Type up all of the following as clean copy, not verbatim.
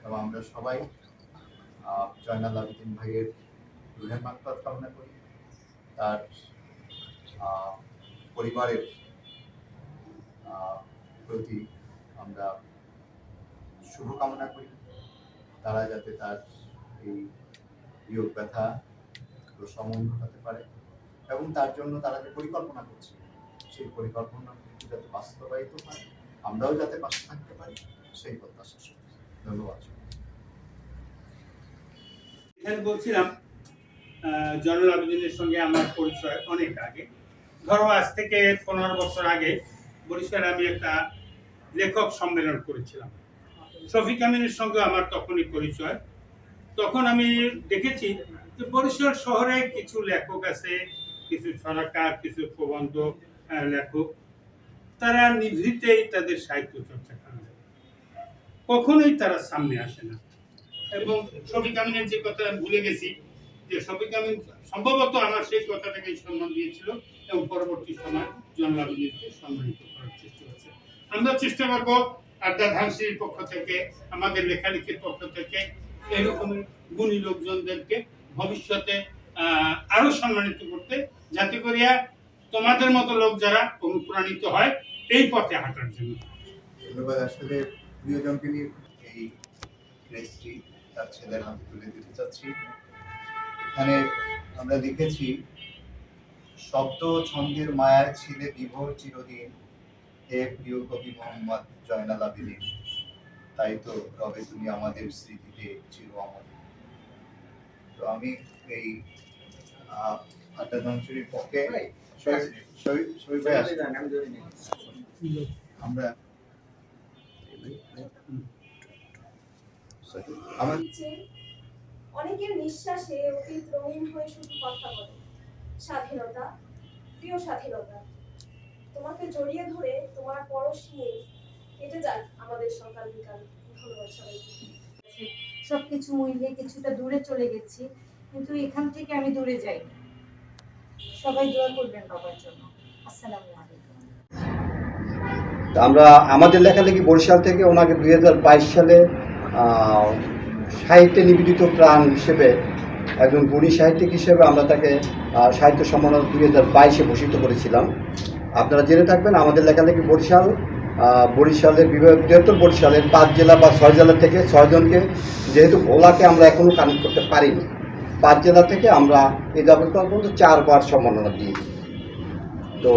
এবং আমরা সবাই জয়নাল আবেদিন ভাইয়ের রুহের মাগফিরাত কামনা করি। তার পরিবারের প্রতি আমরা শুভকামনা করি, তারা যাতে তার এই বিয়োগ ব্যথা প্রশমন ঘটাতে পারে এবং তার জন্য তারা যে পরিকল্পনা করছে সেই পরিকল্পনা যাতে বাস্তবায়িত হয়, আমরাও যাতে পাশে থাকতে পারি সেই প্রত্যাশা। ধন্যবাদ। এখানে বলছিলাম জয়নাল আবেদিনের সঙ্গে আমার পরিচয় অনেক আগে, ধরো আজ থেকে 15 বছর আগে বরিশালে আমি একটা লেখক সম্মেলন করেছিলাম। শফিক আমিনের সঙ্গে আমার তখনই পরিচয়। তখন আমি দেখেছি যে বরিশাল শহরে কিছু লেখক আছে, কিছু ছড়াকার, কিছু প্রবন্ধ লেখক, তারা নিভৃতেই তাদের সাহিত্য চর্চা করে, কখনোই তারা সামনে আসে না। এবং শফিক আমিনের যে কথা আমি ভুলে গেছি, যে শফিক আমিন সম্ভবত আমার সেই কথাটাকে সম্মান দিয়েছিল এবং পরবর্তী সময় জয়নাল আবেদিনকে সম্মানিত করার চেষ্টা হচ্ছে। আমরা চেষ্টা করবো আড্ডা ধানসির পক্ষ থেকে, আমাদের লেখালেখির পক্ষ থেকে এরকম গুণী লোকজনদেরকে ভবিষ্যতে আরো সম্মানিত করতে, যাতে করিয়া তোমাদের মতো লোক যারা অনুপ্রাণিত হয় এই পথে হাঁটার জন্য। ধন্যবাদ। আসলে প্রিয়জনকে নিয়ে এই ক্রেস্টটি তার ছেলের হাতে তুলে দিতে চাচ্ছি। এখানে আমরা লিখেছি, শব্দ ছন্দের মায়ায় ছিলে বিভোর চিরদিন, হে প্রিয় কবি মোহাম্মদ জয়নাল আবেদিন, তাই তো রবে তুমি আমাদের স্মৃতিতে চির অমর। তো আমি এই আড্ডা ধানসির পক্ষে আমরা অনেকের নিঃশ্বাসে অতীত রঙিন হয়ে শুধু কথা বলে স্বাধীনতা, প্রিয় স্বাধীনতা, তোমাকে জড়িয়ে ধরে তোমার পরশ নিয়ে কেটে যাক আমাদের সকাল বিকাল। ধন্যবাদ সবাইকে। সবকিছু মিলে কিছুটা দূরে চলে গেছি, কিন্তু এখান থেকে আমি দূরে যাইনি। সবাই দোয়া করবেন বাবার জন্য। আসসালামু আলাইকুম। আমরা আমাদের লেখালেখি বরিশাল থেকে ওনাকে 2022 সালে সাহিত্যে নিবেদিত প্রাণ হিসেবে, একজন গুণী সাহিত্যিক হিসেবে আমরা তাকে সাহিত্য সম্মেলন 2022-এ ভূষিত করেছিলাম। আপনারা জেনে থাকবেন আমাদের লেখালেখি বরিশালের বৃহত্তর বরিশালের 5 জেলা বা 6 জেলা থেকে 6 জনকে, যেহেতু ভোলাকে আমরা এখনও কানেক্ট করতে পারিনি, 5 জেলা থেকে আমরা এই যাবত পর্যন্ত 4 বার সম্মাননা দিয়েছি। তো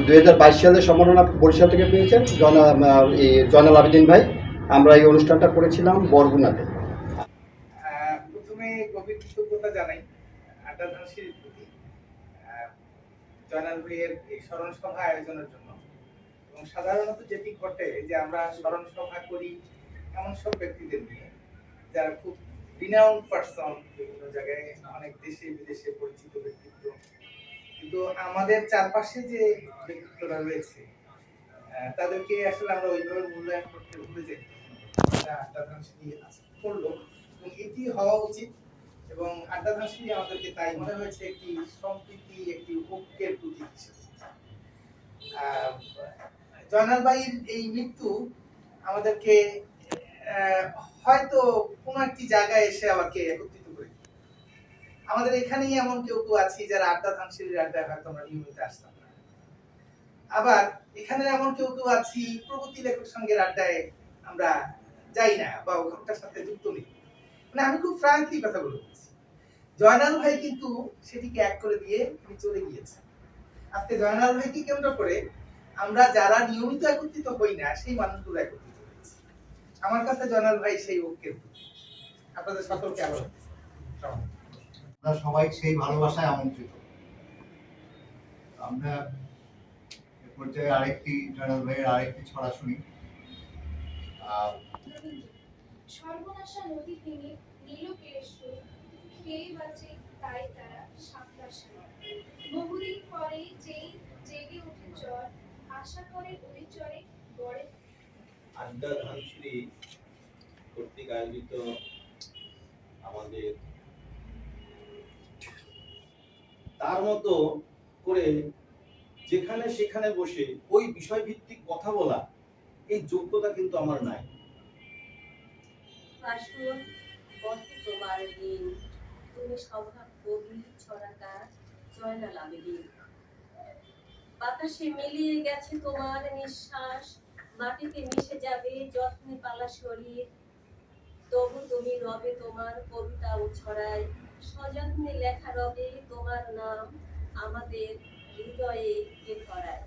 2022 সালে সম্মাননা বরিশাল থেকে পেয়েছেন জয়নাল আবেদিন ভাই। আমরা এই অনুষ্ঠানটা করেছিলাম বরগুনাতে। প্রথমে গভীর কৃতজ্ঞতা জানাই আড্ডা ধানসির প্রতি জয়নাল ভাইয়ের এই স্মরণ সভা আয়োজনের জন্য। এবং সাধারণত যেটি ঘটে যে আমরা স্মরণ সভা করি এমন সব ব্যক্তিদের নিয়ে যারা খুব রিনাউন্ড পারসন, বিভিন্ন জায়গায় অনেক দেশে বিদেশে পরিচিত ব্যক্তিত্ব, কিন্তু আমাদের চারপাশে যে ব্যক্তিত্বরা রয়েছে তাদেরকে আসলে আমরা ওইভাবে মূল্যায়ন করতে ভুলে যাই। আড্ডা ধানসিরি করলো এবং এটি হওয়া উচিত, এবং আড্ডা ধানসিরি আমাদেরকে তাই মনে হয়েছে একটি সম্প্রীতি, একটি ঐক্যের প্রতীক হিসেবে। জয়নাল ভাইয়ের এই মৃত্যু আমাদেরকে হয়তো কোনো একটি জায়গায় এসে আমাকে একত্রিত করে। আমাদের এখানেই এমন কেউ আছি যারা আড্ডা ধানসিরির আড্ডায় হয়তো আমরা নিয়মিত আসতাম না, আবার এখানে এমন কেউ আছি প্রগতি লেখক সঙ্গের আড্ডায় আমরা যাই না বা ওখানটার সাথে যুক্ত নেই। মানে আমি খুব ফ্র্যাঙ্কলি কথা বলছি, জয়নাল ভাই কিন্তু সেটিকে এক করে দিয়ে তিনি চলে গিয়েছেন। আজকে জয়নাল ভাইকে কেন্দ্র করে আমরা যারা নিয়মিত একত্রিত হই না সেই মানুষগুলো একত্রিত হয়েছি। আমার কাছে জয়নাল ভাই সেই ঐক্যের। আপনাদের সকলকে আবার আমরা সবাই সেই ভালোবাসায় আমন্ত্রিত। আমরা এ পর্যায়ে আরেকটি জয়নাল ভাইয়ের আরেকটি ছড়া শুনি। সর্বনাশা নদী ভেঙে নীল কেশর খেয়ে বাঁচে, তাই তারা সাঁতরা সারা। বহুদিন পরে যেই জেগে উঠে জ্বর, আশা করে ওই জ্বরে গড়ে। আড্ডা ধানসিরি কর্তৃক আয়োজিত আমাদের তার মতো করে যেখানে সেখানে বসে ওই বিষয়ভিত্তিক কথা বলা, এই যোগ্যতা কিন্তু আমার নাই। ফাসুন বটে তোমার দিন, তুমি স্বভাব কবি ছড়াকার জয়নাল আবেদীন। বাতাসে মিলিয়ে গেছে তোমার নিঃশ্বাস, মাটিতে মিশে যাবে যত্নে পালা শরীর, তবু তুমি রবে তোমার কবিতা ও ছড়ায়, সযত্নে লেখা রবে তোমার নাম আমাদের হৃদয়ে কে ধরায়।